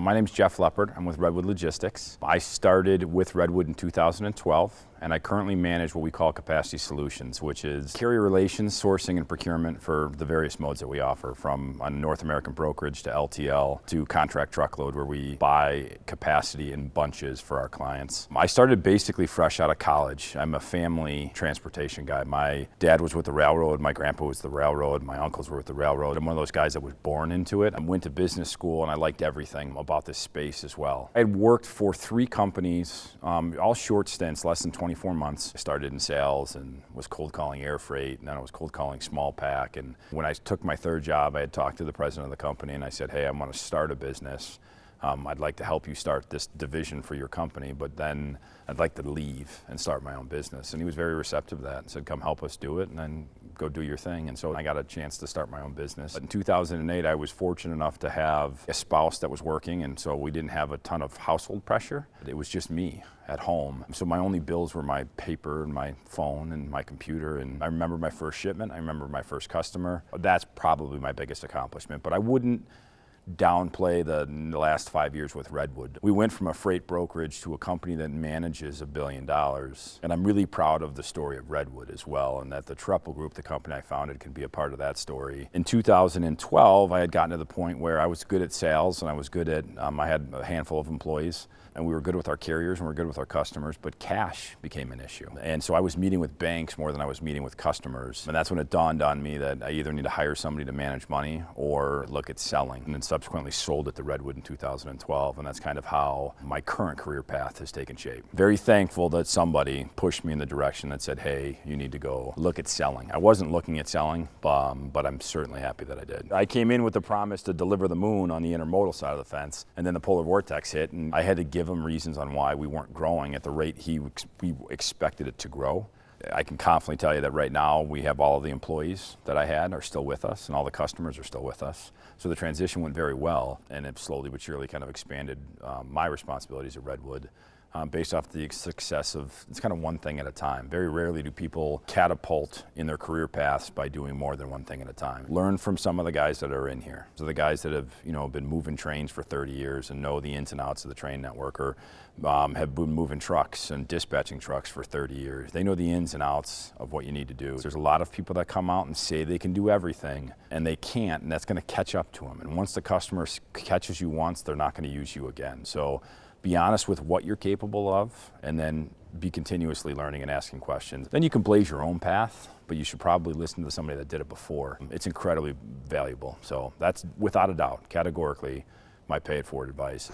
My name's Jeff Leppert. I'm with Redwood Logistics. I started with Redwood in 2012, and I currently manage what we call capacity solutions, which is carrier relations, sourcing, and procurement for the various modes that we offer, from a North American brokerage to LTL to contract truckload, where we buy capacity in bunches for our clients. I started basically fresh out of college. I'm a family transportation guy. My dad was with the railroad, my grandpa was the railroad, my uncles were with the railroad. I'm one of those guys that was born into it. I went to business school and I liked everything about this space as well. I had worked for 3 companies, all short stints, less than 24 months. I started in sales and was cold calling air freight, and then I was cold calling small pack. And when I took my 3rd job, I had talked to the president of the company and I said, hey, I want to start a business. I'd like to help you start this division for your company, but then I'd like to leave and start my own business. And he was very receptive to that and said, come help us do it and then go do your thing. And so I got a chance to start my own business. But in 2008, I was fortunate enough to have a spouse that was working, and so we didn't have a ton of household pressure. It was just me at home. So my only bills were my paper and my phone and my computer. And I remember my first shipment. I remember my first customer. That's probably my biggest accomplishment, but I wouldn't downplay the last 5 years with Redwood. We went from a freight brokerage to a company that manages $1 billion. And I'm really proud of the story of Redwood as well, and that the Leppert Group, the company I founded, can be a part of that story. In 2012, I had gotten to the point where I was good at sales and I was good at, I had a handful of employees, and we were good with our carriers and we were good with our customers, but cash became an issue. And so I was meeting with banks more than I was meeting with customers. And that's when it dawned on me that I either need to hire somebody to manage money or look at selling. And then subsequently sold it to Redwood in 2012. And that's kind of how my current career path has taken shape. Very thankful that somebody pushed me in the direction that said, hey, you need to go look at selling. I wasn't looking at selling, but I'm certainly happy that I did. I came in with the promise to deliver the moon on the intermodal side of the fence, and then the polar vortex hit, and I had to give him reasons on why we weren't growing at the rate we expected it to grow. I can confidently tell you that right now we have all of the employees that I had are still with us, and all the customers are still with us. So the transition went very well, and it slowly but surely kind of expanded my responsibilities at Redwood. Based off the success of, it's kind of one thing at a time. Very rarely do people catapult in their career paths by doing more than one thing at a time. Learn from some of the guys that are in here. So the guys that have, been moving trains for 30 years and know the ins and outs of the train network, or have been moving trucks and dispatching trucks for 30 years. They know the ins and outs of what you need to do. There's a lot of people that come out and say they can do everything, and they can't, and that's going to catch up to them. And once the customer catches you once, they're not going to use you again. So be honest with what you're capable of, and then be continuously learning and asking questions. Then you can blaze your own path, but you should probably listen to somebody that did it before. It's incredibly valuable. So that's, without a doubt, categorically, my pay it forward advice.